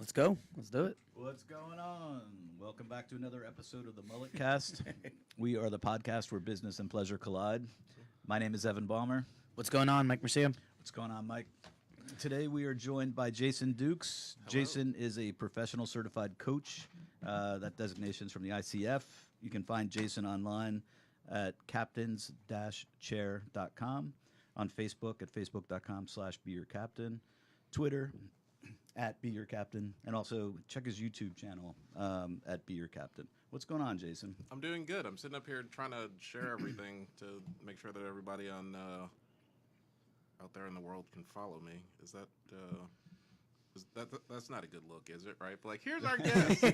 Let's go. Let's do it. What's going on? Welcome back to another episode of the MulletCast. We are the podcast where business and pleasure collide. My name is Evan Balmer. What's going on, Mike Mercia? What's going on, Mike? Today we are joined by Jason Dukes. Hello. Jason is a professional certified coach. That designation is from the ICF. You can find Jason online at captains-chair.com, on Facebook at facebook.com/beyourcaptain, Twitter at Be Your Captain, and also check his YouTube channel at Be Your Captain. What's going on, Jason? I'm doing good. I'm sitting up here trying to share everything to make sure that everybody on out there in the world can follow me. That's not a good look, is it? Right? But like, here's our guest.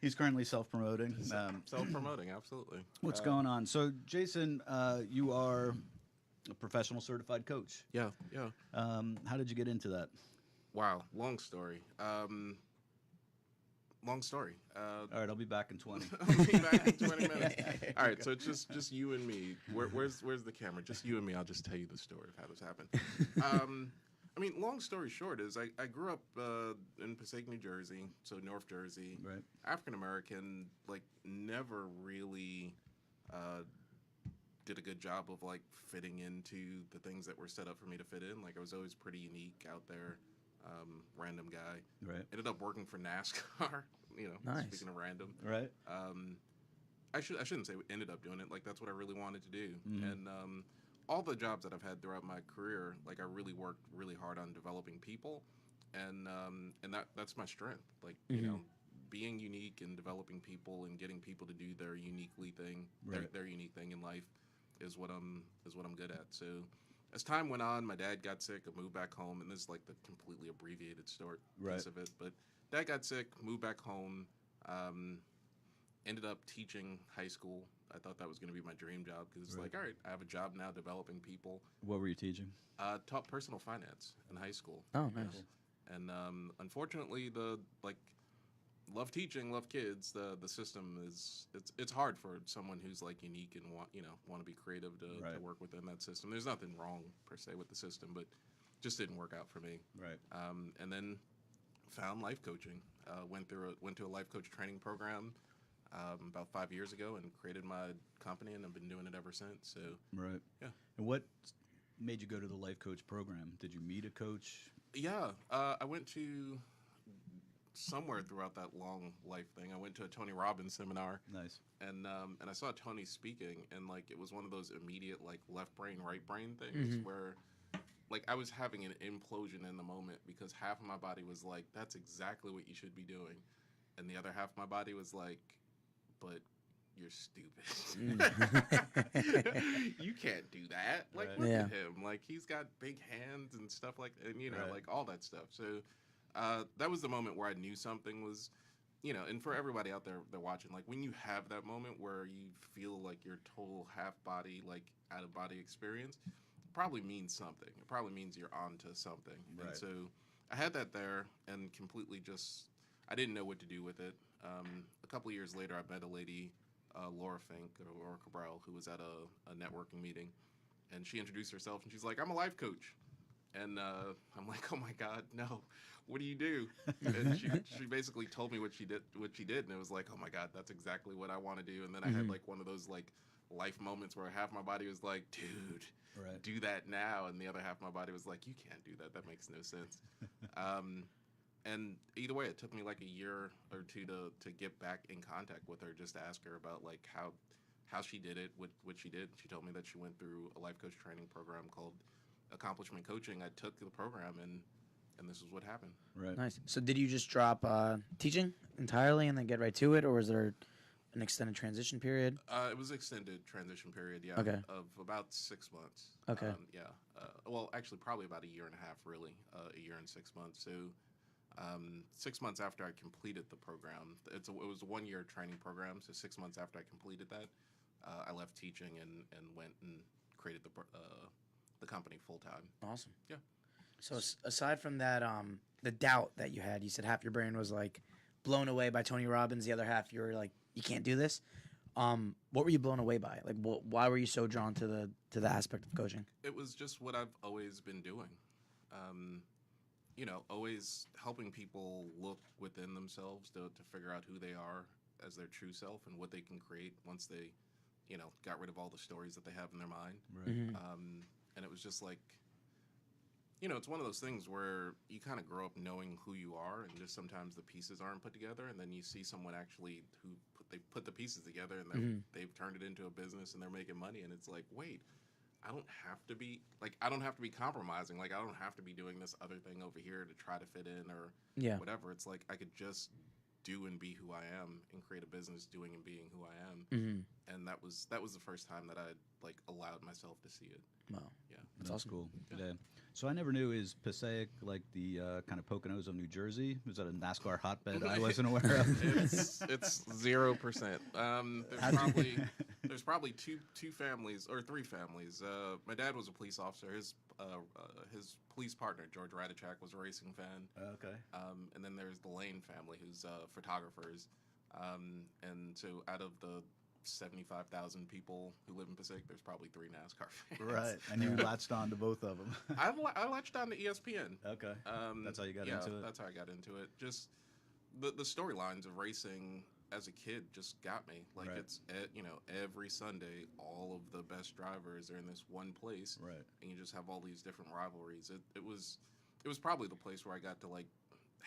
He's currently self-promoting. Self-promoting, absolutely. What's going on? So, Jason, you are a professional certified coach. Yeah. How did you get into that? Wow, long story. All right, I'll be back in 20. I'll be back in 20 minutes. All right, so it's just you and me. Where's the camera? Just you and me. I'll just tell you the story of how this happened. I mean, long story short is I grew up in Passaic, New Jersey, so North Jersey. Right. African American, like never really did a good job of like fitting into the things that were set up for me to fit in. Like I was always pretty unique out there. Random guy. Right. Ended up working for NASCAR. Nice. Speaking of random. Right. I shouldn't say ended up doing it. Like that's what I really wanted to do. Mm-hmm. And all the jobs that I've had throughout my career, like I really worked really hard on developing people, and that's my strength. Like being unique and developing people and getting people to do their uniquely thing, Right. their unique thing in life, is what I'm good at. So. As time went on, my dad got sick. I moved back home, and this is like the completely abbreviated story piece of it. But dad got sick, moved back home, ended up teaching high school. I thought that was going to be my dream job because it's like, all right, I have a job now developing people. What were you teaching? Taught personal finance in high school. Oh, nice. And unfortunately, love teaching, love kids. The system is it's hard for someone who's like unique and want to be creative to work within that system. There's nothing wrong per se with the system, but just didn't work out for me. Right. And then found life coaching. Went to a life coach training program about 5 years ago and created my company, and I've been doing it ever since. So Right. yeah. And what made you go to the life coach program? Did you meet a coach? Yeah. I went to somewhere throughout that long life thing. I went to a Tony Robbins seminar. Nice. And I saw Tony speaking, and like it was one of those immediate like left brain, right brain things where like I was having an implosion in the moment because half of my body was like, that's exactly what you should be doing. And the other half of my body was like, but you're stupid. You can't do that. Like Right. look Yeah. at him. Like he's got big hands and stuff like and Right. like all that stuff. So that was the moment where I knew something was, and for everybody out there they're watching, like when you have that moment where you feel like your total half body, like out of body experience, it probably means something. It probably means you're onto something. Right. And so I had that there and completely I didn't know what to do with it. A couple of years later, I met a lady, Laura Fink or Laura Cabral, who was at a networking meeting, and she introduced herself and she's like, I'm a life coach. And I'm like, oh my God, no! What do you do? And she basically told me what she did, and it was like, oh my God, that's exactly what I want to do. And then I had like one of those like life moments where half my body was like, dude, Right. do that now, and the other half of my body was like, you can't do that. That makes no sense. And either way, it took me like a year or two to get back in contact with her, just to ask her about like how she did it, what she did. She told me that she went through a life coach training program called Accomplishment Coaching. I took the program and this is what happened. Right. Nice. So did you just drop teaching entirely and then get right to it, or was there an extended transition period? It was extended transition period, yeah, Okay. of about 6 months. Okay. Yeah. Well, actually, probably about a year and a half, really, a year and 6 months. So 6 months after I completed the program, it was a 1 year training program. So 6 months after I completed that, I left teaching and went and created the company full time. Awesome. Yeah. So aside from that, the doubt that you had, you said half your brain was like blown away by Tony Robbins, the other half you were like, you can't do this. What were you blown away by? Like, why were you so drawn to the aspect of coaching? It was just what I've always been doing. always helping people look within themselves to figure out who they are as their true self and what they can create once they, got rid of all the stories that they have in their mind. Right. And it was just like, it's one of those things where you kind of grow up knowing who you are, and just sometimes the pieces aren't put together, and then you see someone actually they put the pieces together, and they've turned it into a business, and they're making money, and it's like, wait, I don't have to be compromising. Like, I don't have to be doing this other thing over here to try to fit in or whatever. It's like I could just do and be who I am and create a business doing and being who I am. And that was the first time that I like allowed myself to see it. Wow. Yeah. That's awesome. cool. Yeah. So I never knew, is Passaic like the kind of Poconos of New Jersey? Was that a NASCAR hotbed I wasn't aware of? It's 0%. There's probably two families or three families. My dad was a police officer. His police partner George Radachak was a racing fan. Okay. And then there's the Lane family, who's photographers. And so out of the 75,000 people who live in Passaic, there's probably 3 NASCAR fans. Right, and you latched on to both of them. I latched on to ESPN. Okay, that's how you got into it? That's how I got into it. Just the storylines of racing as a kid just got me. Like, Right. it's, every Sunday, all of the best drivers are in this one place. Right. And you just have all these different rivalries. It was probably the place where I got to, like,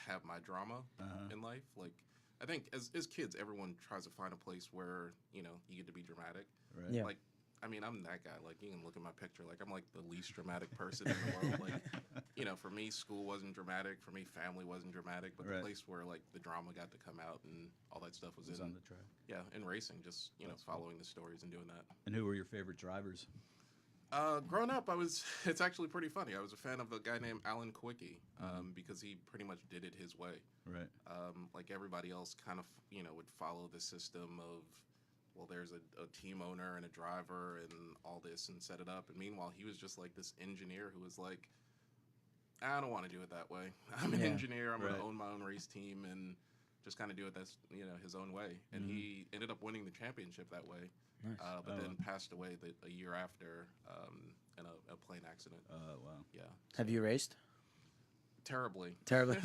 have my drama in life. Like, I think as kids, everyone tries to find a place where, you get to be dramatic. Right. Yeah. Like, I mean, I'm that guy. Like, you can look at my picture. Like, I'm like the least dramatic person in the world. Like, for me, school wasn't dramatic. For me, family wasn't dramatic. But Right. the place where, like, the drama got to come out and all that stuff was Was in on the track. Yeah, in racing, just, That's following the stories and doing that. And who were your favorite drivers? Growing up, it's actually pretty funny. I was a fan of a guy named Alan Kwiecki, because he pretty much did it his way. Right. Like everybody else kind of, would follow the system of, well, there's a team owner and a driver and all this and set it up. And meanwhile, he was just like this engineer who was like, I don't want to do it that way. I'm an engineer. I'm going to own my own race team and just kind of do it his own way. And he ended up winning the championship that way. Nice. But then passed away a year after in a plane accident. Oh, wow. Yeah. Have you raced? Terribly. Terribly.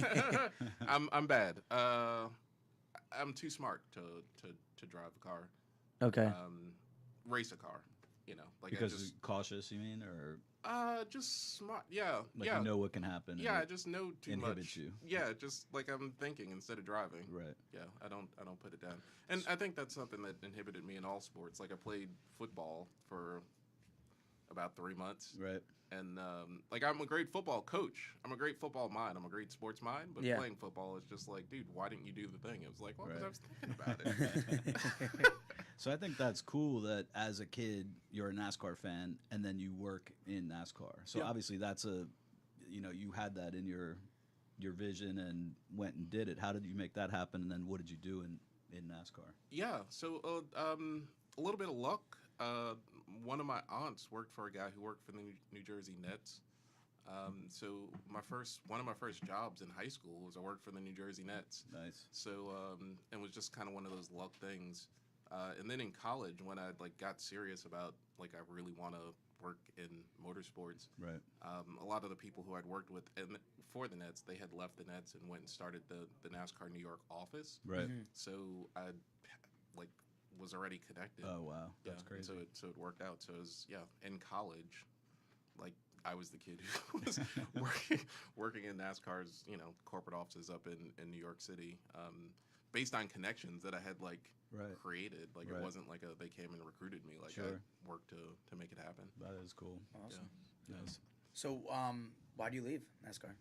I'm bad. I'm too smart to drive a car. Okay. Race a car. Like Because I just cautious, you mean, or just smart. Yeah. like yeah. you know what can happen? Yeah, and I just know too inhibits much. you. Yeah, just like I'm thinking instead of driving. Right. Yeah, I don't put it down. And I think that's something that inhibited me in all sports. Like I played football for about 3 months. Right. And like I'm a great football coach. I'm a great football mind. I'm a great sports mind. But playing football is just like, dude, why didn't you do the thing? It was like, well, because I was thinking about it. So I think that's cool that as a kid you're a NASCAR fan and then you work in NASCAR. So obviously that's you had that in your vision and went and did it. How did you make that happen? And then what did you do in NASCAR? Yeah. So a little bit of luck. One of my aunts worked for a guy who worked for the New Jersey Nets. So one of my first jobs in high school was I worked for the New Jersey Nets. Nice. So it was just kind of one of those luck things. And then in college, when I got serious about I really want to work in motorsports. Right. A lot of the people who I'd worked with for the Nets, they had left the Nets and went and started the NASCAR New York office. Right. So I was already connected. Oh wow, that's crazy. So it worked out. So it was in college, I was the kid who was working in NASCAR's corporate offices up in New York City, based on connections that I had created. It wasn't they came and recruited me. Sure. I worked to make it happen. That is cool. Awesome. Yeah. Nice. So, why do you leave NASCAR?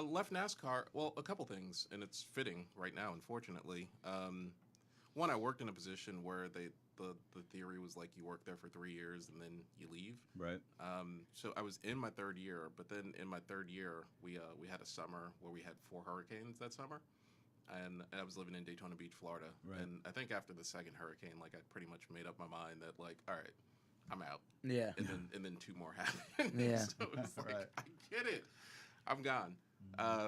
Left NASCAR. Well, a couple things, and it's fitting right now, unfortunately. One, I worked in a position where the theory was you work there for 3 years and then you leave. Right. So I was in my third year, but then in my third year, we had a summer where we had 4 hurricanes that summer, and I was living in Daytona Beach, Florida. Right. And I think after the second hurricane, I pretty much made up my mind that all right, I'm out. Yeah. And then 2 more happened. Yeah. So it's Right. I get it. I'm gone.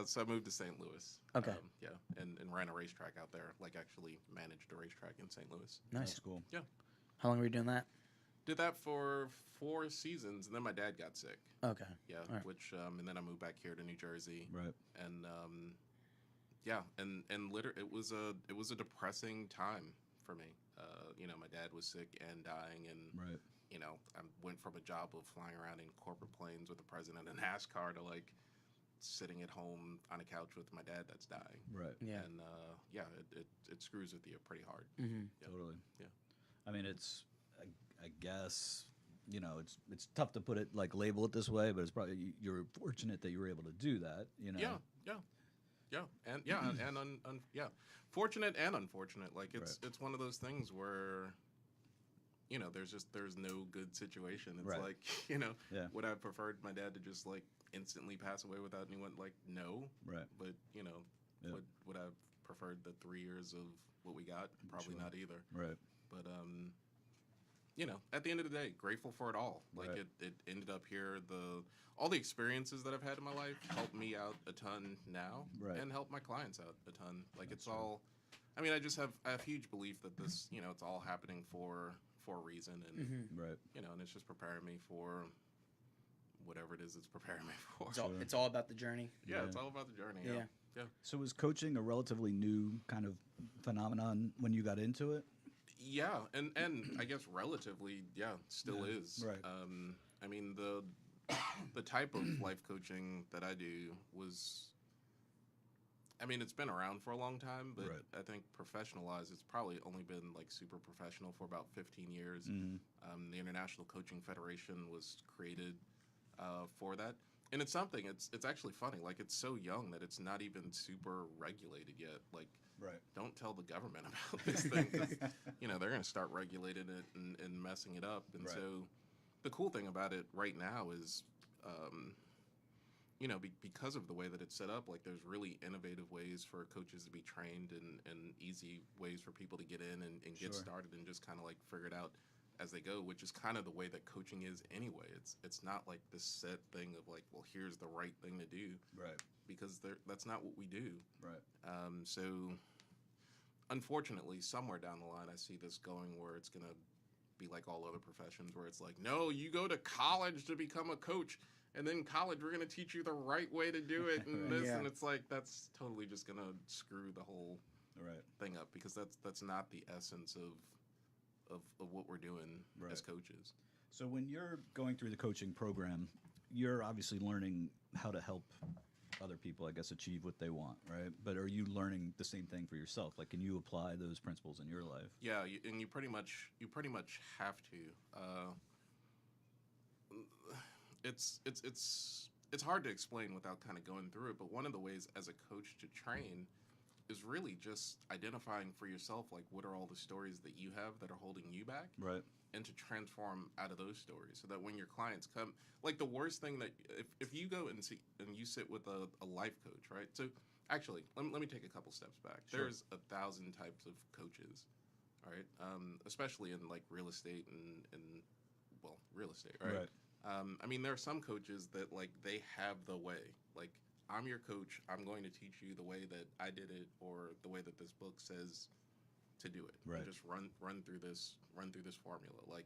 So I moved to St. Louis. Okay. And ran a racetrack out there. Actually managed a racetrack in St. Louis. Nice. That's cool. Yeah. How long were you doing that? Did that for 4 seasons, and then my dad got sick. Okay. Yeah, All right. which and then I moved back here to New Jersey, Right. and yeah, and it was a depressing time for me. My dad was sick and dying, and Right. I went from a job of flying around in corporate planes with the president of NASCAR to like sitting at home on a couch with my dad that's dying. Right. Yeah. And yeah, it screws with you pretty hard. Mm-hmm. Yeah. Totally. Yeah. I mean, I guess, it's tough to put it like label it this way, but it's probably you're fortunate that you were able to do that. Yeah, and fortunate and unfortunate. Like it's one of those things where there's no good situation. It's Right. like Yeah. would I have preferred my dad to just like instantly pass away without anyone? Like no, Right. but Yeah. would I have preferred the 3 years of what we got? Probably Sure. not either. Right. But at the end of the day, grateful for it all. Like Right. it ended up here. All the experiences that I've had in my life help me out a ton now, Right. and help my clients out a ton. Like That's it's true. all. I mean, I have huge belief that this, it's all happening for a reason, and Mm-hmm. Right. and it's just preparing me for whatever it is it's preparing me for. It's all about the journey. Yeah, Yeah. it's all about the journey. Yeah. Yeah. So was coaching a relatively new kind of phenomenon when you got into it? Yeah, and I guess relatively, yeah, still Yeah, is. right. I mean the type of life coaching that I do was, I mean, it's been around for a long time, but Right. I think professionalized, it's probably only been like super professional for about 15 years. Mm-hmm. The International Coaching Federation was created for that. And it's something, it's actually funny. Like, it's so young that it's not even super regulated yet. Like, Right. don't tell the government about this thing, 'cause, they're going to start regulating it and messing it up. And Right. so the cool thing about it right now is, because of the way that it's set up, like there's really innovative ways for coaches to be trained, and easy ways for people to get in and get Sure. started and just kind of like figure it out as they go, which is kind of the way that coaching is anyway. It's not like this set thing of like, well, here's the right thing to do, Right. because that's not what we do. Right. So unfortunately, somewhere down the line, I see this going where it's going to be like all other professions, where it's like, no, you go to college to become a coach, and then college, we're going to teach you the right way to do it, and Right. this, Yeah. and it's like, that's totally just going to screw the whole Right. thing up, because that's not the essence of what we're doing Right. as coaches. So when you're going through the coaching program, you're obviously learning how to help other people, I guess, achieve what they want, right? But are you learning the same thing for yourself? Like, can you apply those principles in your life? Yeah, and you pretty much have to. It's hard to explain without kind of going through it. But one of the ways as a coach to train is really just identifying for yourself, like, what are all the stories that you have that are holding you back, Right. and to transform out of those stories, so that when your clients come, like, the worst thing that if you go and you sit with a life coach, right? So actually, let me take a couple steps back. Sure. There's 1,000 types of coaches, all right? Especially in like real estate and real estate, right? Right. I mean, there are some coaches that like they have the way. Like, I'm your coach. I'm going to teach you the way that I did it, or the way that this book says to do it. Right. And just run through this formula. Like,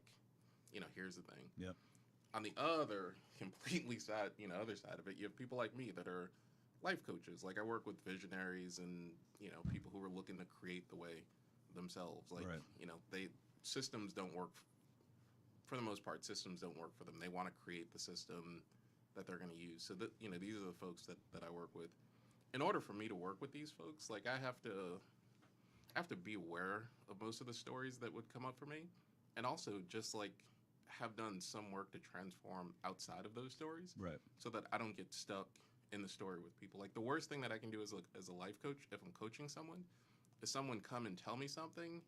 here's the thing. Yep. On the other completely other side of it, you have people like me that are life coaches. Like, I work with visionaries and people who are looking to create the way themselves. Like, Right. Systems don't work. For the most part, systems don't work for them. They want to create the system that they're going to use. So that these are the folks that I work with. In order for me to work with these folks, like, I have to be aware of most of the stories that would come up for me, and also just like have done some work to transform outside of those stories, Right. so that I don't get stuck in the story with people. Like, the worst thing that I can do as a life coach, if I'm coaching someone, is someone come and tell me something,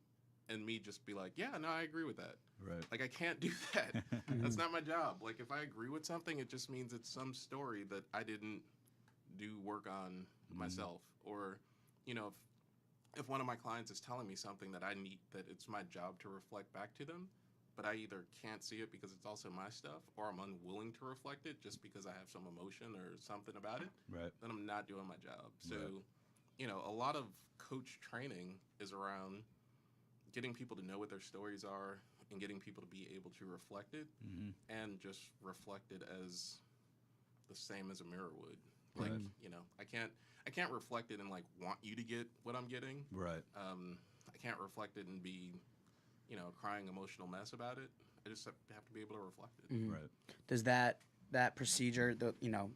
and me just be like, yeah, no, I agree with that. Right. Like, I can't do that. That's not my job. Like, if I agree with something, it just means it's some story that I didn't do work on myself. Or, if one of my clients is telling me something that I need, that it's my job to reflect back to them, but I either can't see it because it's also my stuff, or I'm unwilling to reflect it just because I have some emotion or something about it, Right. then I'm not doing my job. So, Right. a lot of coach training is around getting people to know what their stories are, and getting people to be able to reflect it and just reflect it as the same as a mirror would. Like, you know, I can't reflect it and like want you to get what I'm getting. Right. I can't reflect it and be, you know, a crying emotional mess about it. I just have to be able to reflect it. Right. Does that procedure, you know,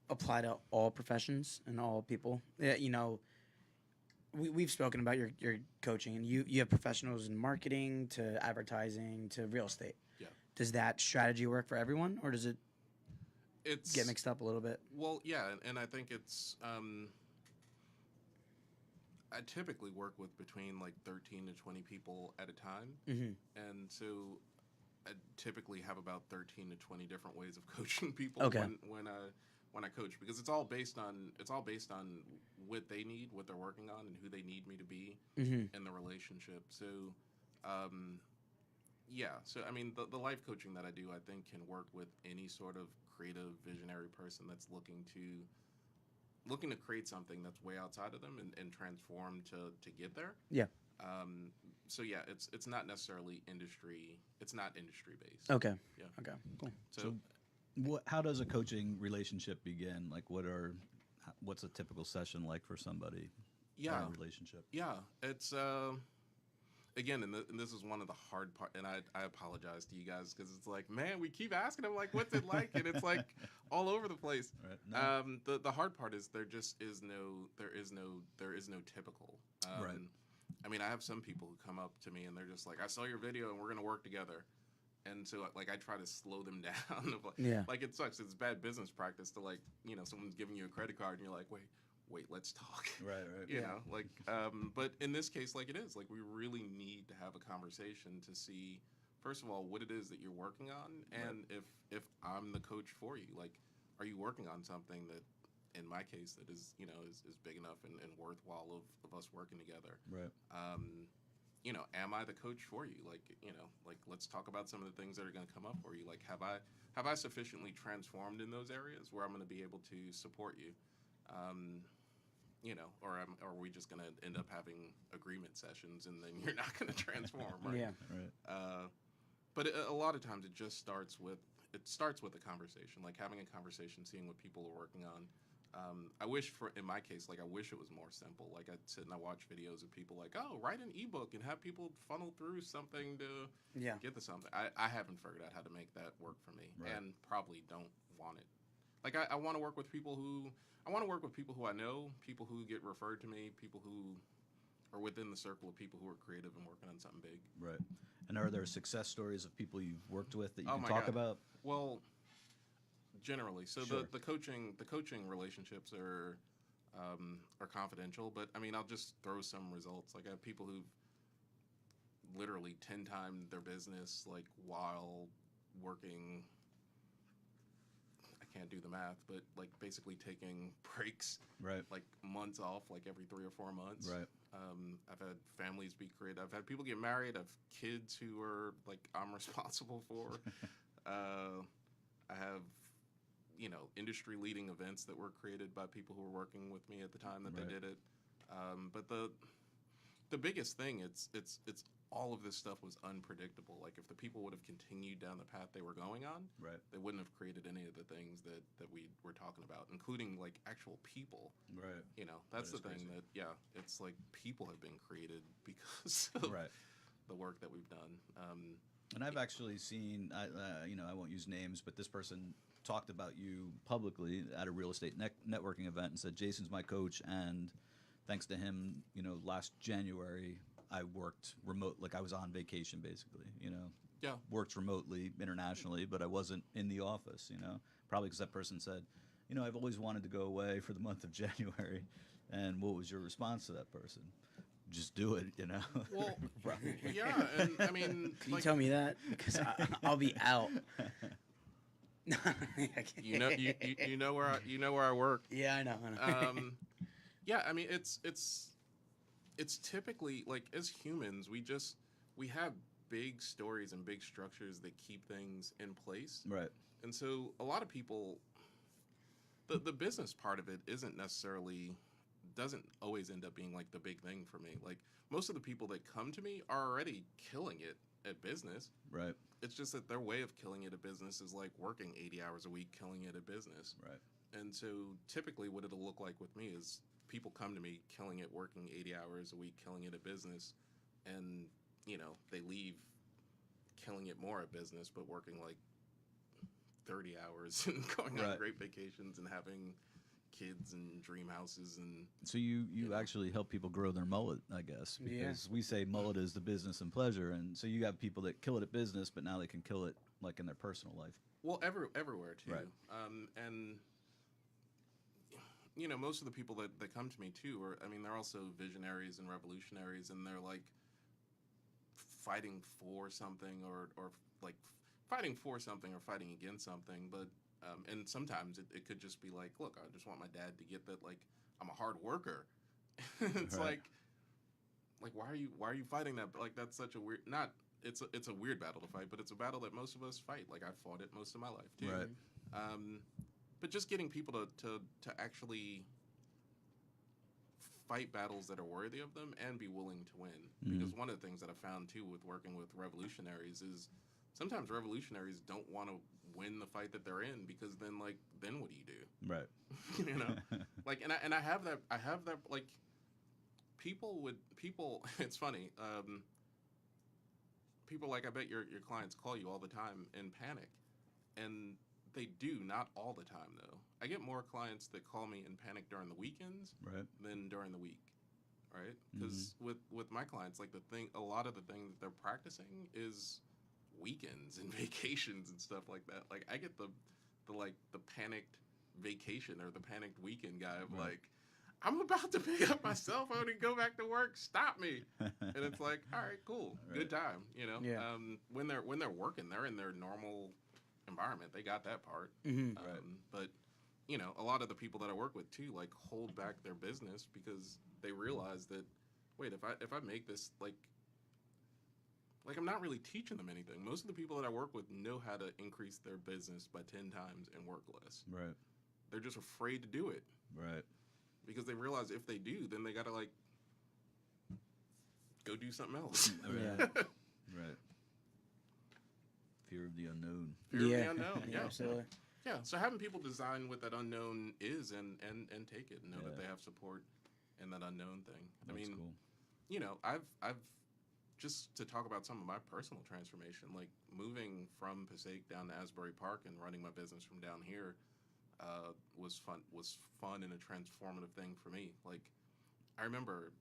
apply to all professions and all people? Yeah, you know, we've spoken about your coaching, and you have professionals in marketing to advertising to real estate. Yeah. Does that strategy work for everyone, or does it get mixed up a little bit? Well, yeah, and I think it's I typically work with between like 13 to 20 people at a time, and so I typically have about 13 to 20 different ways of coaching people when I coach, because it's all based on what they need, what they're working on, and who they need me to be in the relationship. So, yeah. So I mean, the life coaching that I do, I think, can work with any sort of creative, visionary person that's looking to create something that's way outside of them and transform to get there. Yeah. So yeah, it's not necessarily industry. It's not industry based. Okay. Yeah. Okay. Cool. So How does a coaching relationship begin? Like, what's a typical session like for somebody? Yeah. In a relationship. Yeah, it's again, and this is one of the hard part, and I apologize to you guys because it's like, man, we keep asking them like, what's it like, and it's like all over the place. Right. No. The hard part is there is no typical. Right. I mean, I have some people who come up to me and they're just like, I saw your video and we're gonna work together. And so, like, I try to slow them down. Yeah. Like, it sucks. It's bad business practice to, like, you know, someone's giving you a credit card and you're like, wait, let's talk. Right. You know, like, but in this case, like, it is. Like, we really need to have a conversation to see, first of all, what it is that you're working on. And if I'm the coach for you, like, are you working on something that, in my case, that is, you know, is big enough and worthwhile of us working together. Right. You know, am I the coach for you? Like, you know, like, let's talk about some of the things that are going to come up for you. Like, have I sufficiently transformed in those areas where I'm going to be able to support you? You know, or are we just going to end up having agreement sessions and then you're not going to transform, right? Yeah. Right. But a lot of times it just starts with a conversation, like having a conversation, seeing what people are working on. I wish in my case, like, I wish it was more simple. Like, I'd sit and I watch videos of people like, oh, write an ebook and have people funnel through something to get to something. I haven't figured out how to make that work for me, and probably don't want it. Like, I want to work with people who I know, people who get referred to me, people who are within the circle of people who are creative and working on something big. Right. And are there success stories of people you've worked with that you can my talk God. about? Well, generally, so Sure. the coaching relationships are confidential, but I mean, I'll just throw some results. Like, I have people who've literally 10 times their business, like, while working. I can't do the math, but like basically taking breaks, Right. like months off, like every 3 or 4 months. Right. I've had families be creative. I've had people get married. I've kids who are like I'm responsible for. I have, you know, industry leading events that were created by people who were working with me at the time that Right. they did it. But the biggest thing, it's all of this stuff was unpredictable. Like, if the people would have continued down the path they were going on, Right. they wouldn't have created any of the things that we were talking about, including like actual people. Right. You know, that's That the is thing crazy. that it's like people have been created because of Right. the work that we've done. And I've actually seen, you know, I won't use names, but this person talked about you publicly at a real estate networking event and said, Jason's my coach, and thanks to him, you know, last January, I worked remote, like I was on vacation basically, you know. Yeah. Worked remotely internationally, but I wasn't in the office, you know. Probably because that person said, you know, I've always wanted to go away for the month of January. And what was your response to that person? Just do it, you know. Well, yeah, and I mean, Can you tell me that? Because I'll be out. you know where I work. Yeah, I know. Yeah, I mean, it's typically like, as humans, we have big stories and big structures that keep things in place. Right. And so a lot of people, the business part of it doesn't always end up being like the big thing for me. Like, most of the people that come to me are already killing it at business. Right. It's just that their way of killing it at business is like working 80 hours a week, killing it at business. Right. And so typically what it'll look like with me is people come to me killing it, working 80 hours a week, killing it at business. And, you know, they leave killing it more at business, but working like 30 hours and going on Right. great vacations and having kids and dream houses. And So you know. actually help people grow their mullet, I guess, Yeah. because we say mullet is the business and pleasure, and so you got people that kill it at business, but now they can kill it like in their personal life. well, everywhere too. Right. And you know, most of the people that come to me too are, I mean, they're also visionaries and revolutionaries, and they're like fighting for something or like fighting for something or fighting against something. But and sometimes it could just be like, look, I just want my dad to get that, like, I'm a hard worker. It's Right. like why are you fighting that? Like, that's such a weird, not, it's a weird battle to fight, but it's a battle that most of us fight. Like, I've fought it most of my life too. Right. But just getting people to actually fight battles that are worthy of them and be willing to win. Because one of the things that I found too with working with revolutionaries is sometimes revolutionaries don't want to win the fight that they're in, because then what do you do? Right. You know, like, and I have that like people it's funny, people, like, I bet your clients call you all the time in panic, and they do, not all the time though. I get more clients that call me in panic during the weekends Right. than during the week, right? Because with my clients, like, a lot of the thing that they're practicing is weekends and vacations and stuff like that. Like, I get the panicked vacation or the panicked weekend guy of Right. like, I'm about to pick up my cell phone and go back to work. Stop me. And it's like, all right, cool, good time. You know, Yeah. When they're working, they're in their normal environment. They got that part. Mm-hmm. Right. But you know, a lot of the people that I work with too, like, hold back their business because they realize that, wait, if I make this like I'm not really teaching them anything. Most of the people that I work with know how to increase their business by 10 times and work less. Right. They're just afraid to do it Right. because they realize if they do, then they got to, like, go do something else. Yeah. Right. Fear of the unknown. Fear of Yeah. the unknown. Yeah. Absolutely. Yeah. So having people design what that unknown is and take it and know that Yeah. they have support in that unknown thing. I That's mean, cool. you know, I've just to talk about some of my personal transformation, like moving from Passaic down to Asbury Park and running my business from down here, was fun and a transformative thing for me. Like, I remember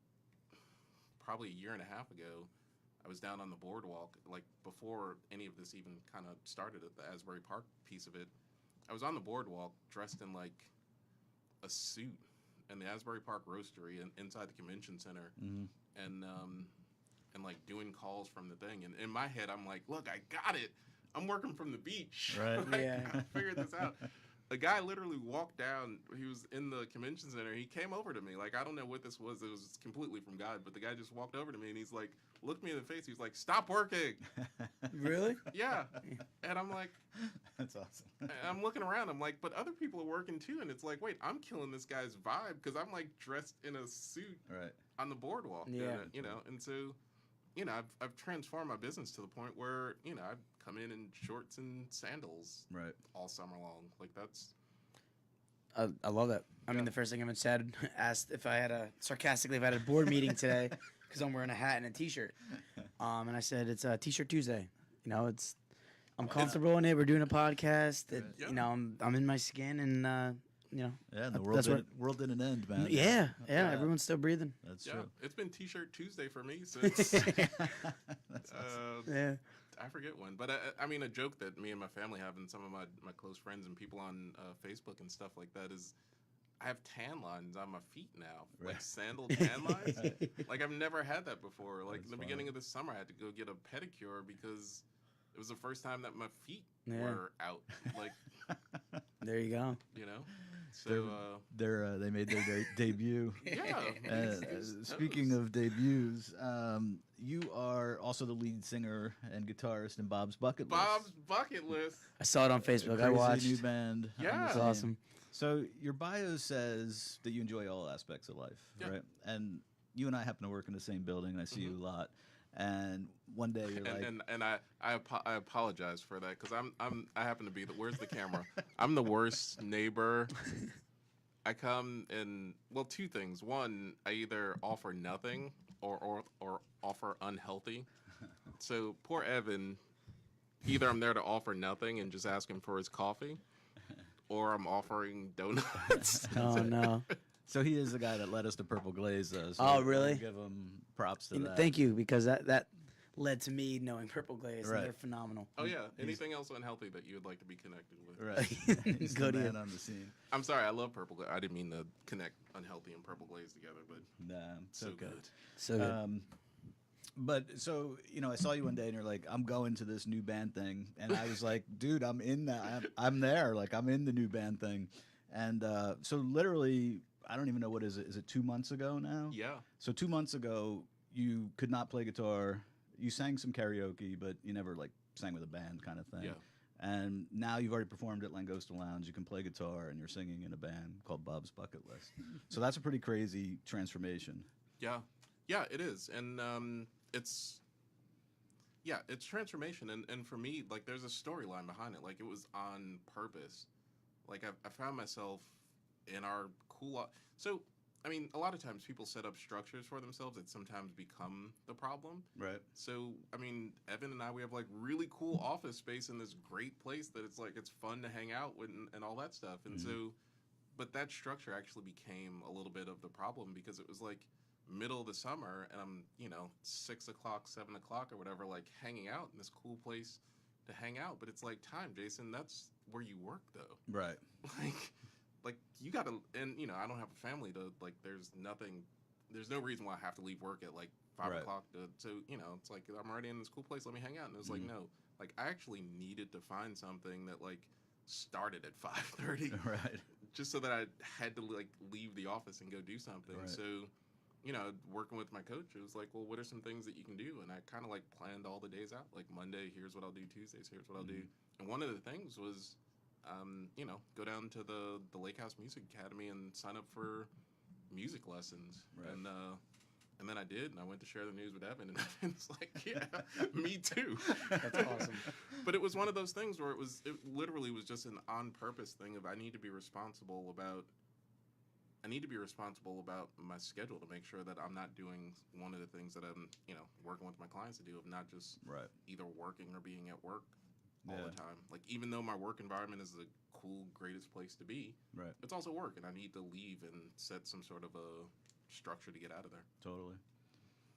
probably a year and a half ago, I was down on the boardwalk, like, before any of this even kind of started at the Asbury Park piece of it. I was on the boardwalk dressed in like a suit in the Asbury Park Roastery and inside the convention center, and like doing calls from the thing. And in my head, I'm like, look, I got it. I'm working from the beach. Right. Like, Yeah. I figured this out. The guy literally walked down. He was in the convention center. He came over to me. Like, I don't know what this was. It was completely from God. But the guy just walked over to me and he's like, looked me in the face. He's like, stop working. Really? Yeah. And I'm like, That's awesome. and I'm looking around. I'm like, but other people are working too. And it's like, wait, I'm killing this guy's vibe because I'm like dressed in a suit Right. on the boardwalk. Yeah. You know, and so, you know, I've transformed my business to the point where, you know, I've come in shorts and sandals Right. all summer long. Like, that's, I love that. I mean, Yeah. the first thing I said, asked if I had sarcastically, if I had a board meeting today, because I'm wearing a hat and a t-shirt. And I said, it's a T-shirt Tuesday. You know, I'm comfortable in it. We're doing a podcast. Yeah. You know, I'm in my skin, and you know. Yeah, and the That's world didn't end, man. Yeah, everyone's still breathing. That's yeah, true. it's been T-shirt Tuesday for me since, That's awesome. Yeah. I forget when. But I mean, a joke that me and my family have and some of my close friends and people on Facebook and stuff like that is, I have tan lines on my feet now, like Right. sandal tan lines. Like, I've never had that before. Like, That's in the funny. beginning of this summer, I had to go get a pedicure because it was the first time that my feet Yeah. were out. Like, There you go. you know. So They made their debut. yeah. Speaking of debuts, you are also the lead singer and guitarist in Bob's Bucket List. Bob's Bucket List. I saw it on Facebook. I Crazy watched. new band. on the Yeah. It's scene. awesome. So your bio says that you enjoy all aspects of life, Yeah. right? And you and I happen to work in the same building, and I see you a lot. And one day you're like, and I apologize for that because I happen to be the where's the camera? I'm the worst neighbor. I come in well two things. One, I either offer nothing or offer unhealthy. So poor Evan, either I'm there to offer nothing and just ask him for his coffee, or I'm offering donuts. Oh no. so he is the guy that led us to Purple Glaze, though. So Oh, really? Give him props to that. Thank you, because that led to me knowing Purple Glaze, Right. and they're phenomenal. Oh yeah. Anything else unhealthy that you would like to be connected with? Right. He's Go the to man you. on the scene. I'm sorry, I love Purple Glaze. I didn't mean to connect unhealthy and Purple Glaze together, but Nah, so okay. good. So good. But so, I saw you one day and you're like, I'm going to this new band thing. And I was like, dude, I'm in that. I'm there. Like, I'm in the new band thing. And so literally, I don't even know what is it. Is it 2 months ago now? Yeah. So 2 months ago, you could not play guitar. You sang some karaoke, but you never like sang with a band kind of thing. Yeah. And now you've already performed at Langosta Lounge. You can play guitar and you're singing in a band called Bob's Bucket List. So that's a pretty crazy transformation. Yeah. Yeah, it is. And it's transformation. And for me, like, there's a storyline behind it. Like, it was on purpose. Like, I found myself in our so, I mean, a lot of times people set up structures for themselves that sometimes become the problem. Right. So, I mean, Evan and I, we have, like, really cool office space in this great place that it's, like, it's fun to hang out with and all that stuff. And so, but that structure actually became a little bit of the problem because it was, like, middle of the summer and I'm 6 o'clock 7 o'clock or whatever, like hanging out in this cool place to hang out, but it's like time, Jason, that's where you work though. Right. like you gotta, and I don't have a family to, like, there's no reason why I have to leave work at like 5 Right. o'clock to it's like I'm already in this cool place, let me hang out. And it was like, no, like I actually needed to find something that like started at 5:30 Right. just so that I had to like leave the office and go do something. Right. So working with my coach, it was like, well, what are some things that you can do? And I kind of like planned all the days out. Like Monday, here's what I'll do. Tuesdays, here's what I'll do. And one of the things was, go down to the Lake House Music Academy and sign up for music lessons. Right. And then I did, and I went to share the news with Evan, and Evan's like, yeah, me too. That's awesome. But it was one of those things where it literally was just an on purpose thing of I need to be responsible about my schedule to make sure that I'm not doing one of the things that I'm, working with my clients to do, of not just Right. either working or being at work all Yeah. the time. Like, even though my work environment is the cool, greatest place to be, Right. it's also work, and I need to leave and set some sort of a structure to get out of there. Totally.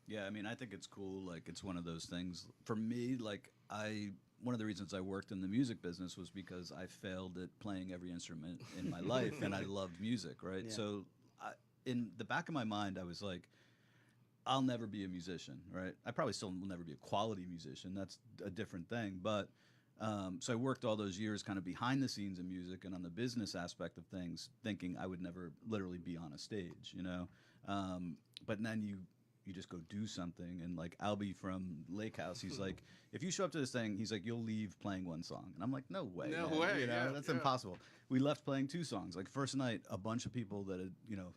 Yeah, I mean, I think it's cool. Like, it's one of those things. For me, like, one of the reasons I worked in the music business was because I failed at playing every instrument in my life, and I loved music, right? Yeah. So, in the back of my mind, I was like, I'll never be a musician, right? I probably still will never be a quality musician. That's a different thing. But so I worked all those years kind of behind the scenes in music and on the business aspect of things, thinking I would never literally be on a stage, But then you just go do something, and like Albie from Lake House, he's like, if you show up to this thing, he's like, you'll leave playing one song, and I'm like, no way, No man. way, yeah, that's yeah. impossible. We left playing 2 songs. Like first night, a bunch of people that had,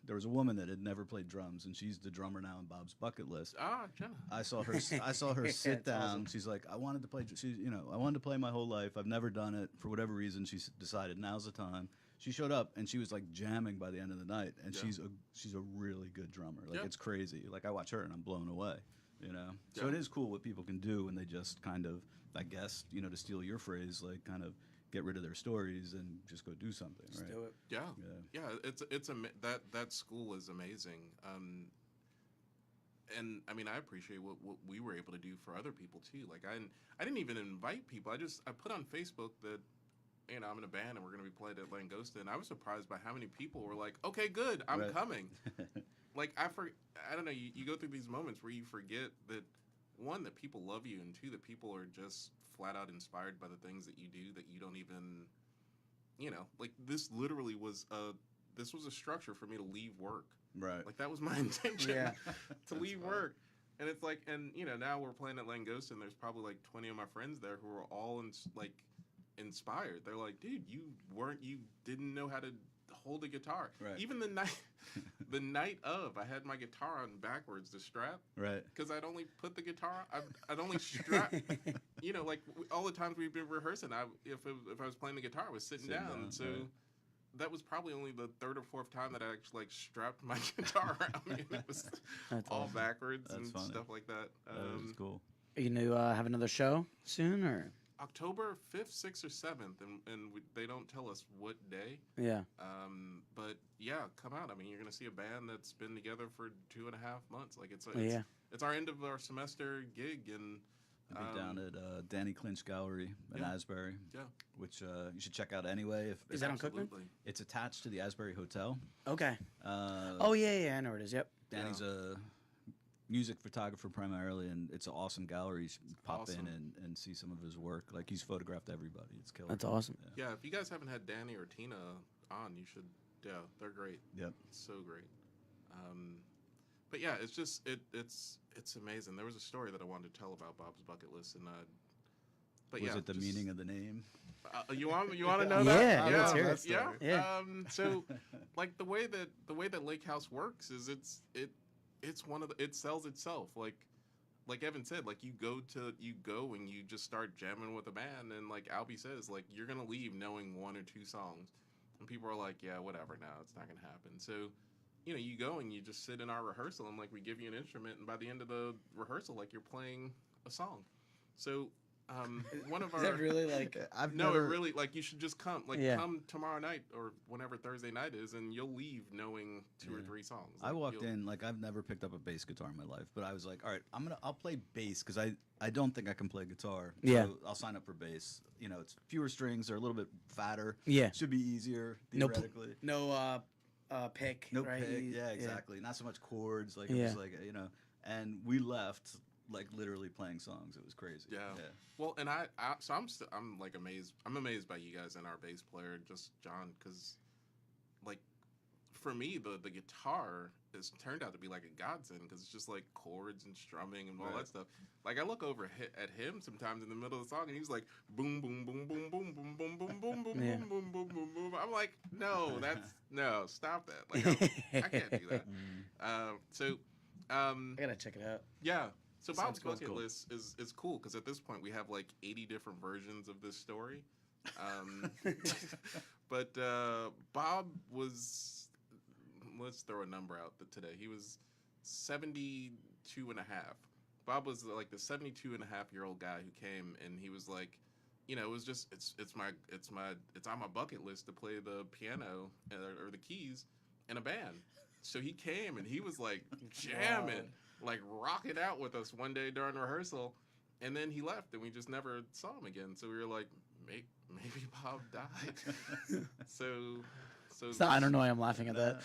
there was a woman that had never played drums, and she's the drummer now in Bob's Bucket List. Jenna. I saw her sit That's down. awesome. She's like, I wanted to play. I wanted to play my whole life. I've never done it for whatever reason. She decided now's the time. She showed up and she was like jamming by the end of the night. And Yeah. she's a really good drummer. Like Yeah. it's crazy. Like I watch her and I'm blown away. So Yeah. it is cool what people can do when they just kind of, I guess, to steal your phrase, like kind of get rid of their stories and just go do something. Just right? do it. Yeah. That school is amazing. And I mean, I appreciate what we were able to do for other people too. Like I didn't even invite people. I put on Facebook that I'm in a band and we're going to be playing at Langosta, and I was surprised by how many people were like, okay, good, I'm Right. coming. Like I don't know, you go through these moments where you forget that, one, that people love you, and two, that people are just flat out inspired by the things that you do that you don't even, like this literally was a structure for me to leave work. Right. Like that was my intention, Yeah. to leave work. And it's like, and now we're playing at Langosta, and there's probably like 20 of my friends there who are all inspired. They're like, dude, you didn't know how to hold a guitar. Right. Even the night, the night of, I had my guitar on backwards, the strap, Right. because I'd only put the guitar, I'd only strap. You know, like all the times we've been rehearsing, if I was playing the guitar, I was sitting down. So right. that was probably only the third or fourth time that I actually like strapped my guitar around me. And it was That's all awesome. backwards That's and funny. stuff like that. That was cool. Are you gonna have another show soon, or October 5th, 6th, or 7th, and they don't tell us what day. yeah? But yeah, come out. I mean, you're gonna see a band that's been together for 2.5 months. Like it's Yeah. it's our end of our semester gig, and I'll be down at Danny Clinch Gallery in Yeah. Asbury, yeah, which you should check out anyway. Is that on Cookman? absolutely. It's attached to the Asbury Hotel. Okay. Uh, Oh yeah, I know where it is. Yep. Danny's a music photographer primarily, and it's an awesome gallery. You should pop Awesome. in and see some of his work. Like, he's photographed everybody. It's killer. That's awesome. Yeah, if you guys haven't had Danny or Tina on, you should. Yeah, they're great. Yep. So great. But yeah, it's just it's amazing. There was a story that I wanted to tell about Bob's Bucket List, and but Was yeah, it the meaning of the name? You want to know Yeah, that? let's hear it. Yeah. Yeah. So, like the way that Lake House works is it's it sells itself. Like Evan said, like you go and you just start jamming with a band, and like Albie says, like you're gonna leave knowing 1 or 2 songs, and people are like, yeah, whatever, now it's not gonna happen. So, you know, you go and you just sit in our rehearsal, and like we give you an instrument, and by the end of the rehearsal, like you're playing a song. So. One of Is our that really like? I've no, never, it really like you should just come. Like Yeah. come tomorrow night or whenever Thursday night is, and you'll leave knowing 2 or Yeah. 3 songs. I Like, walked you'll- in like I've never picked up a bass guitar in my life, but I was like, all right, I'll play bass because I don't think I can play guitar. Yeah. So I'll sign up for bass. You know, it's fewer strings, they're a little bit fatter. Yeah. Should be easier No theoretically. No pick. No right? pick. You- Yeah, exactly. Not so much chords. Like it Yeah. was like, you know, and we left like literally playing songs. It was crazy. Yeah. Well, and so I'm like amazed. I'm amazed by you guys and our bass player, just John, because like for me the guitar has turned out to be like a godsend because it's just like chords and strumming and all Right. that stuff. Like I look over at him sometimes in the middle of the song and he's like boom boom boom boom boom boom boom boom boom boom Yeah. boom boom boom boom boom. I'm like, no, stop that. Like I can't do that. So I gotta check it out. yeah. So Sounds Bob's cool. Bucket List is cool because at this point we have like 80 different versions of this story. But Bob was, let's throw a number out today. He was 72 and a half. Bob was like the 72-and-a-half-year-old guy who came and he was like, you know, it was just it's on my bucket list to play the piano or the keys in a band. So he came and he was like jamming, like rocking out with us one day during rehearsal, and then he left and we just never saw him again. So we were like, maybe Bob died. so I don't know why I'm laughing at that.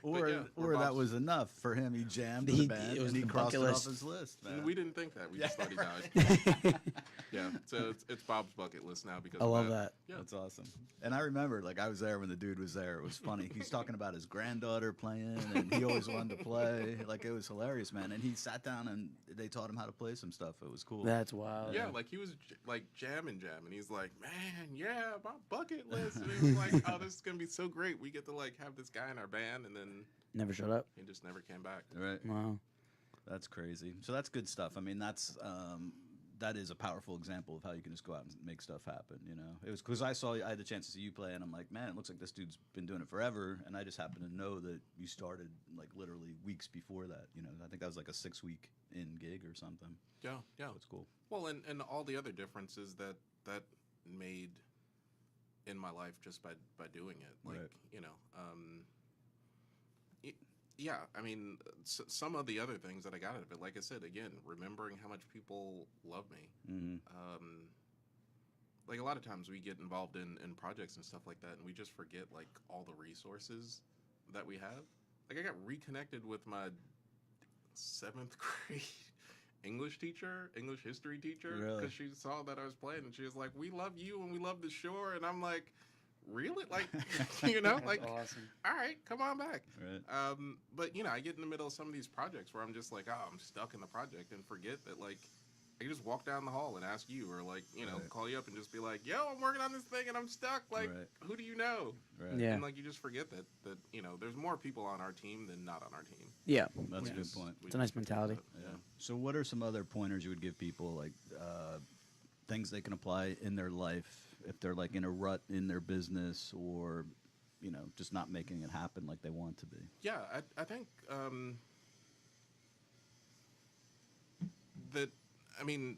Or yeah, or Bob's- that was enough for him. He jammed He- the band it was and he the crossed it bucket off list. his list. Man. we didn't think that. We just thought he died. Yeah. So it's Bob's bucket list now because I of love that. Yeah. That's awesome. And I remember, like, I was there when the dude was there. It was funny. He's talking about his granddaughter playing, and he always wanted to play. Like, it was hilarious, man. And he sat down, and they taught him how to play some stuff. It was cool. That's wild. Yeah, like he was like jamming. He's like, man, yeah, my bucket list. And he was like, oh, this is gonna be so great. We get to like have this guy in our band, and then Never showed up. he just never came back. Right. Wow. That's crazy. So that's good stuff. I mean, that is a powerful example of how you can just go out and make stuff happen. You know, it was because I had the chance to see you play, and I'm like, man, it looks like this dude's been doing it forever. And I just happened to know that you started like literally weeks before that. You know, I think that was like a 6-week in gig or something. Yeah, yeah. That's cool. Well, and all the other differences that made in my life just by doing it, like Right. you know, yeah. I mean, some of the other things that I got out of it, like I said, again, remembering how much people love me. Mm-hmm. Like a lot of times we get involved in projects and stuff like that, and we just forget like all the resources that we have. Like I got reconnected with my 7th grade English history teacher, Really? because she saw that I was playing, and she was like, "We love you and we love the shore," and I'm like, "Really? Like, you know, like, Awesome. all right, come on back." Right. But you know, I get in the middle of some of these projects where I'm just like, "Oh, I'm stuck in the project," and forget that like I could just walk down the hall and ask you, or like, you know, Right. call you up and just be like, "Yo, I'm working on this thing and I'm stuck. Like, Right. who do you know?" Right. Yeah. And like, you just forget that you know, there's more people on our team than not on our team. Yeah. That's a Yeah. good point. We It's a nice just forget mentality. that. Yeah. So, what are some other pointers you would give people, like things they can apply in their life if they're like in a rut in their business, or you know, just not making it happen like they want to be? Yeah, I think that, I mean,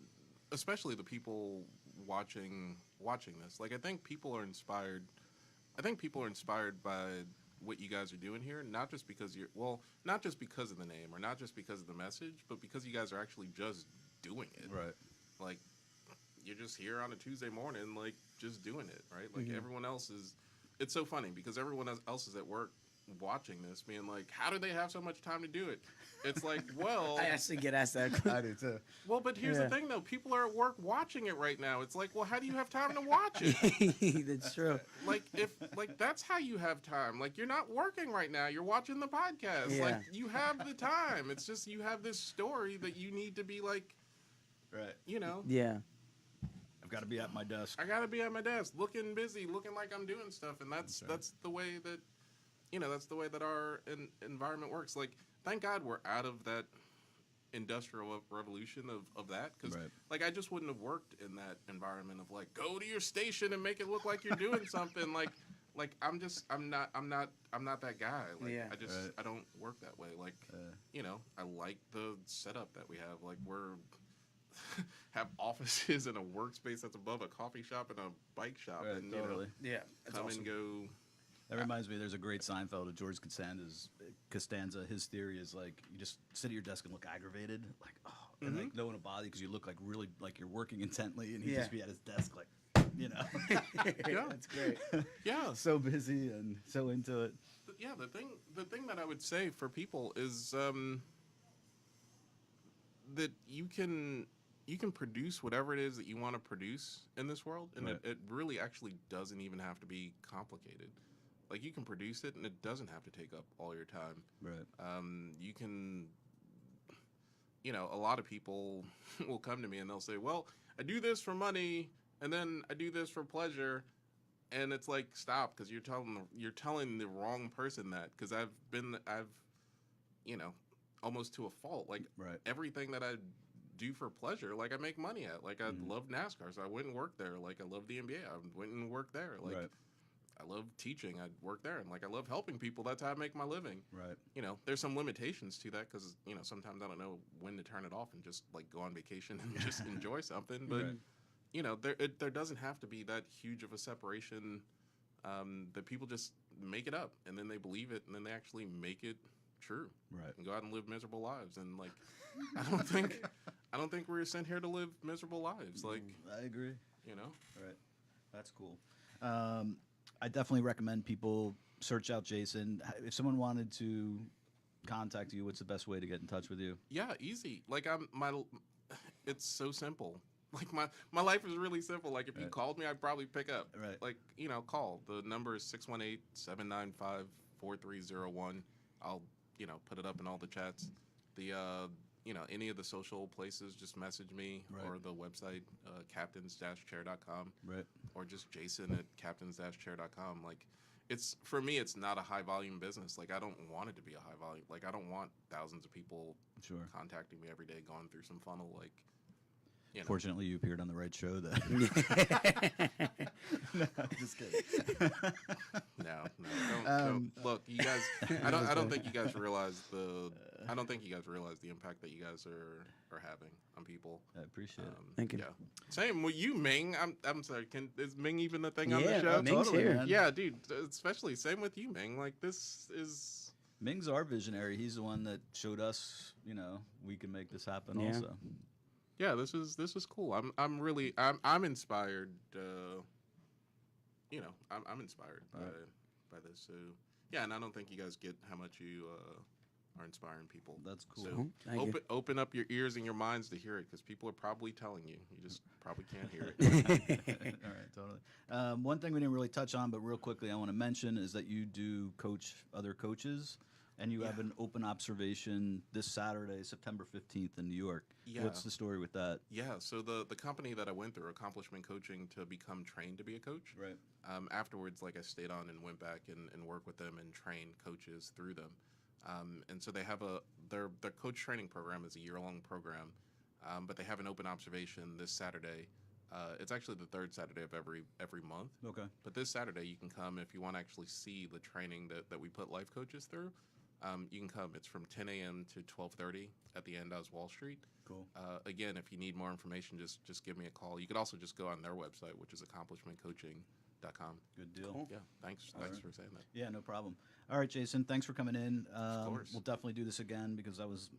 especially the people watching this. Like, I think people are inspired. I think people are inspired by what you guys are doing here, not just because not just because of the name or not just because of the message, but because you guys are actually just doing it. Right. Like, you're just here on a Tuesday morning, like, just doing it, right? Like, everyone else is. It's so funny because everyone else is at work watching this, being like, "How do they have so much time to do it?" It's like, well, I actually get asked that. I do too. well, but here's Yeah. the thing, though. People are at work watching it right now. It's like, well, how do you have time to watch it? That's true. Like, if like that's how you have time. Like, you're not working right now. You're watching the podcast. Yeah. Like, you have the time. It's just you have this story that you need to be like, Right. you know. Yeah. I've got to be at my desk. I gotta be at my desk, looking busy, looking like I'm doing stuff, and that's That's right. that's the way that, you know, that's the way that our environment works. Like, thank God we're out of that industrial revolution of that, because Right. like, I just wouldn't have worked in that environment of like, go to your station and make it look like you're doing something. Like I'm not that guy. Like, Yeah. Right. I don't work that way. Like, you know, I like the setup that we have. Like, we're have offices and a workspace that's above a coffee shop and a bike shop, Right, and totally. Yeah. you know, come and go. That reminds me, there's a great Seinfeld of George Costanza. His theory is like, you just sit at your desk and look aggravated, like, oh, and like no one will bother you because you look like really like you're working intently, and he'd Yeah. just be at his desk like, you know, Yeah. That's great. Yeah, so busy and so into it. yeah. The thing that I would say for people is that you can produce whatever it is that you want to produce in this world, and Right. it really actually doesn't even have to be complicated. Like, you can produce it, and it doesn't have to take up all your time. Right. You can, you know, a lot of people will come to me and they'll say, "Well, I do this for money, and then I do this for pleasure," and it's like, stop, because you're telling the wrong person that. Because I've you know, almost to a fault. Like, Right. everything that I do for pleasure, like, I make money at. Like, I Mhm. love NASCAR, so I went and worked there. Like, I love the NBA, I went and worked there. Like, Right. I love teaching, I work there, and like, I love helping people. That's how I make my living. Right. You know, there's some limitations to that because, you know, sometimes I don't know when to turn it off and just like go on vacation and just enjoy something. But Right. you know, there doesn't have to be that huge of a separation. That people just make it up and then they believe it and then they actually make it true Right. and go out and live miserable lives. And like, I don't think we're sent here to live miserable lives. Like, I agree. you know, Right. That's cool. I definitely recommend people search out Jason. If someone wanted to contact you, what's the best way to get in touch with you? yeah, easy. Like, it's so simple. Like, my life is really simple. Like, if you Right. called me, I'd probably pick up. Right. Like, you know, call. The number is 618-795-4301. I'll, you know, put it up in all the chats. The, you know, any of the social places, just message me, Right. or the website, captains-chair.com, Right. or just Jason at captains-chair.com. Like, for me, it's not a high volume business. Like, I don't want it to be a high volume. Like, I don't want thousands of people Sure. contacting me every day, going through some funnel. Like, you know. Fortunately, you appeared on the right show then. No, just kidding. No, don't. Look, you guys. I don't think you guys realize the. I don't think you guys realize the impact that you guys are having on people. I appreciate it. Thank you. Yeah. Same with you, Ming. I'm sorry. Is Ming even the thing on Yeah, the show? Ming's Totally, here. man. Yeah, dude. Especially same with you, Ming. Like, this is. Ming's our visionary. He's the one that showed us, you know, we can make this happen Yeah. also. Yeah, this is cool. I'm really inspired. You know, I'm inspired by this. So yeah, and I don't think you guys get how much you are inspiring people. That's cool. So Thank you. open up your ears and your minds to hear it, because people are probably telling you. You just probably can't hear it. All right, totally. One thing we didn't really touch on, but real quickly I want to mention is that you do coach other coaches And you have Yeah. an open observation this Saturday, September 15th in New York. Yeah. What's the story with that? Yeah, so the company that I went through, Accomplishment Coaching, to become trained to be a coach. Right. Afterwards, like I stayed on and went back and worked with them and trained coaches through them. And so they have their coach training program is a year-long program, but they have an open observation this Saturday. It's actually the third Saturday of every month. Okay. But this Saturday you can come if you want to actually see the training that we put life coaches through. You can come. It's from 10 a.m. to 12:30 at the end as Wall Street. Cool. Again, if you need more information, just give me a call. You could also just go on their website, which is accomplishmentcoaching.com. Good deal. Cool. Yeah, thanks right. for saying that. Yeah, no problem. All right, Jason, thanks for coming in. course. We'll definitely do this again because that was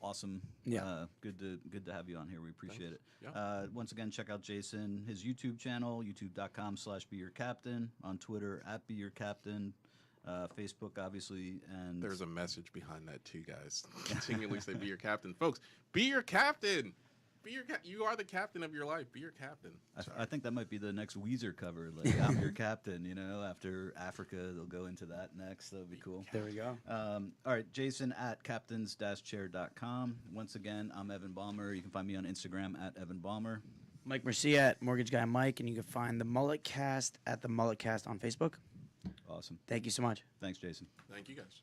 awesome. Yeah. Good to have you on here. We appreciate Thanks. it. Once again, check out Jason, his YouTube channel, youtube.com/beyourcaptain, on Twitter @beyourcaptain, Facebook, obviously, and There's a message behind that too, guys. Continually say, "Be your captain, folks. Be your captain. You are the captain of your life. Be your captain." I think that might be the next Weezer cover. Like, I'm your captain. After Africa, they'll go into that next. That would be cool. There we go. All right, Jason at captains-chair.com. Once again, I'm Evan Balmer. You can find me on Instagram at Evan Balmer. Mike Mercia at Mortgage Guy Mike, and you can find the MulletCast at the MulletCast on Facebook. Awesome. Thank you so much. Thanks, Jason. Thank you, guys.